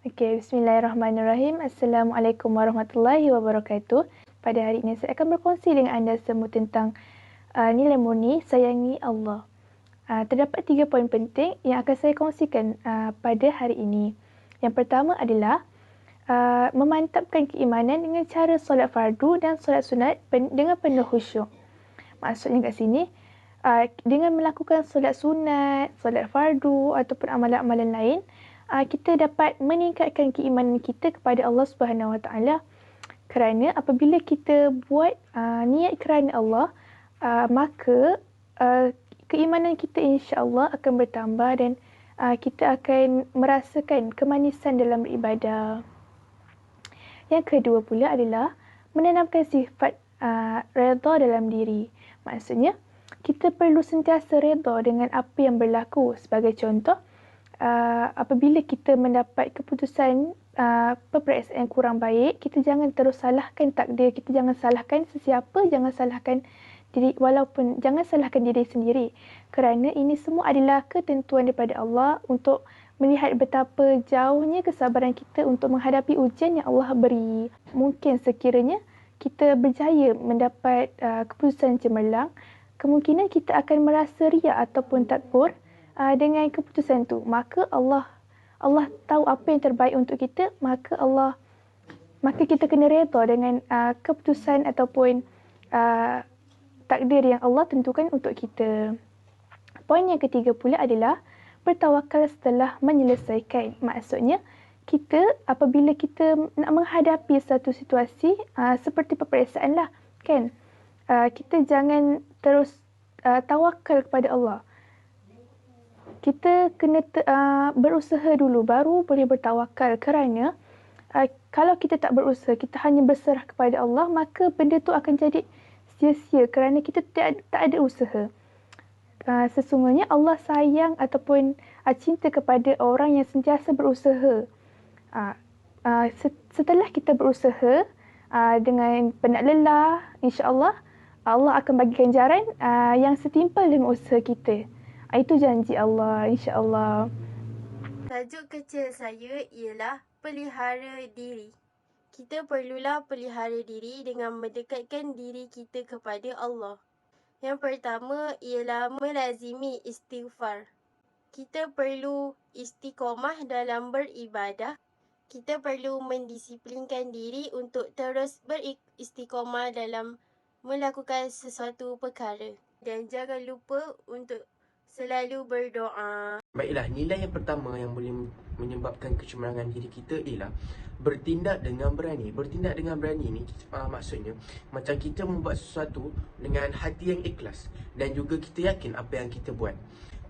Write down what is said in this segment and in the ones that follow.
Okey, bismillahirrahmanirrahim. Assalamualaikum warahmatullahi wabarakatuh. Pada hari ini saya akan berkongsi dengan anda semua tentang nilai murni sayangi Allah. Terdapat 3 poin penting yang akan saya kongsikan pada hari ini. Yang pertama adalah memantapkan keimanan dengan cara solat fardu dan solat sunat dengan penuh khusyuk. Maksudnya kat sini, dengan melakukan solat sunat, solat fardu ataupun amalan-amalan lain, kita dapat meningkatkan keimanan kita kepada Allah Subhanahu Wa Taala. Kerana apabila kita buat niat kerana Allah, maka keimanan kita insya-Allah akan bertambah dan kita akan merasakan kemanisan dalam beribadah. Yang kedua pula adalah menanamkan sifat redha dalam diri. Maksudnya, kita perlu sentiasa redha dengan apa yang berlaku. Sebagai contoh, apabila kita mendapat keputusan perperasaan yang kurang baik, kita jangan terus salahkan takdir, kita jangan salahkan sesiapa, jangan salahkan diri sendiri. Kerana ini semua adalah ketentuan daripada Allah untuk melihat betapa jauhnya kesabaran kita untuk menghadapi ujian yang Allah beri. Mungkin sekiranya kita berjaya mendapat keputusan cemerlang, kemungkinan kita akan merasa riak ataupun takbur dengan keputusan tu. Maka Allah tahu apa yang terbaik untuk kita, maka kita kena redha dengan keputusan ataupun takdir yang Allah tentukan untuk kita. Poin yang ketiga pula adalah bertawakal setelah menyelesaikan. Maksudnya, apabila kita nak menghadapi satu situasi seperti peperiksaan lah, kan? Kita jangan terus tawakal kepada Allah. Kita kena berusaha dulu baru boleh bertawakal. Kerana kalau kita tak berusaha, kita hanya berserah kepada Allah, maka benda tu akan jadi sia-sia kerana kita tak ada usaha. Sesungguhnya Allah sayang ataupun cinta kepada orang yang sentiasa berusaha. Setelah kita berusaha dengan penat lelah, insya-Allah Allah akan bagi ganjaran yang setimpal dengan usaha kita. Itu janji Allah, insya-Allah. Tajuk kecil saya ialah pelihara diri. Kita perlulah pelihara diri dengan mendekatkan diri kita kepada Allah. Yang pertama ialah melazimi istighfar. Kita perlu istiqomah dalam beribadah. Kita perlu mendisiplinkan diri untuk terus beristiqomah dalam melakukan sesuatu perkara. Dan jangan lupa untuk selalu berdoa. Baiklah, nilai yang pertama yang boleh menyebabkan kecemerlangan diri kita ialah bertindak dengan berani. Bertindak dengan berani ni maksudnya macam kita membuat sesuatu dengan hati yang ikhlas dan juga kita yakin apa yang kita buat.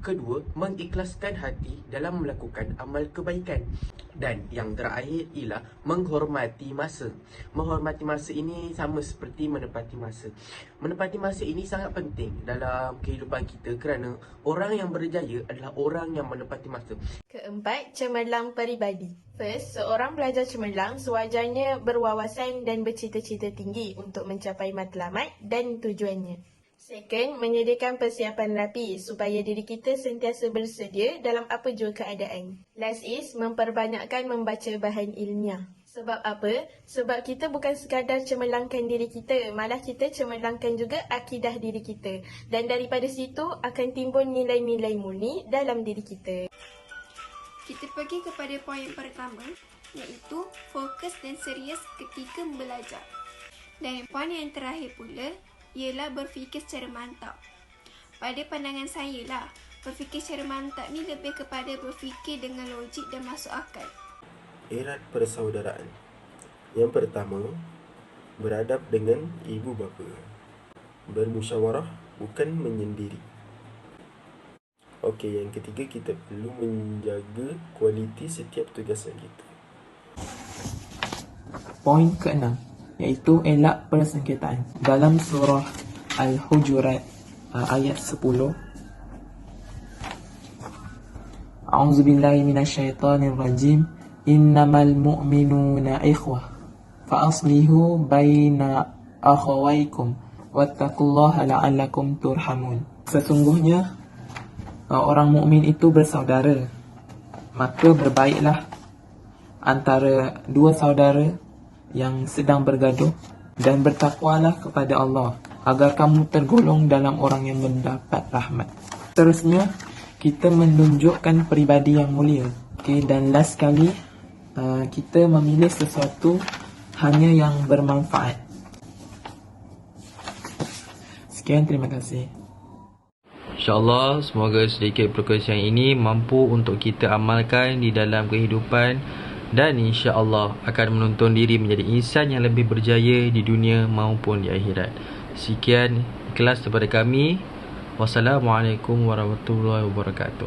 Kedua, mengikhlaskan hati dalam melakukan amal kebaikan. Dan yang terakhir ialah menghormati masa. Menghormati masa ini sama seperti menepati masa. Menepati masa ini sangat penting dalam kehidupan kita kerana orang yang berjaya adalah orang yang menepati masa. Keempat, cemerlang peribadi. First, seorang pelajar cemerlang sewajarnya berwawasan dan bercita-cita tinggi untuk mencapai matlamat dan tujuannya. Second, menyediakan persiapan rapi supaya diri kita sentiasa bersedia dalam apa jua keadaan. Last is, memperbanyakkan membaca bahan ilmiah. Sebab apa? Sebab kita bukan sekadar cemerlangkan diri kita, malah kita cemerlangkan juga akidah diri kita. Dan daripada situ akan timbul nilai-nilai murni dalam diri kita. Kita pergi kepada poin pertama, iaitu fokus dan serius ketika belajar. Dan poin yang terakhir pula ialah berfikir secara mantap. Pada pandangan saya lah, berfikir secara mantap ni lebih kepada berfikir dengan logik dan masuk akal. Erat persaudaraan. Yang pertama, beradab dengan ibu bapa. Bermusyawarah, bukan menyendiri. Okey, yang ketiga, kita perlu menjaga kualiti setiap tugasan kita. Poin ke-6 iaitu elak persengketaan. Dalam surah Al-Hujurat ayat 10, A'udzubillahi minasyaitonirrajim. Innamal mu'minuna ikhwah fa aslihu baina akhawaykum wattaqullaha la'allakum turhamun. Sesungguhnya orang mukmin itu bersaudara, maka berbaiklah antara dua saudara yang sedang bergaduh, dan bertakwalah kepada Allah agar kamu tergolong dalam orang yang mendapat rahmat. Seterusnya, kita menunjukkan peribadi yang mulia. Dan last sekali, kita memilih sesuatu hanya yang bermanfaat. Sekian, terima kasih. InsyaAllah, semoga sedikit perkongsian ini mampu untuk kita amalkan di dalam kehidupan dan insyaAllah akan menuntun diri menjadi insan yang lebih berjaya di dunia maupun di akhirat. Sekian, ikhlas daripada kami. Wassalamualaikum warahmatullahi wabarakatuh.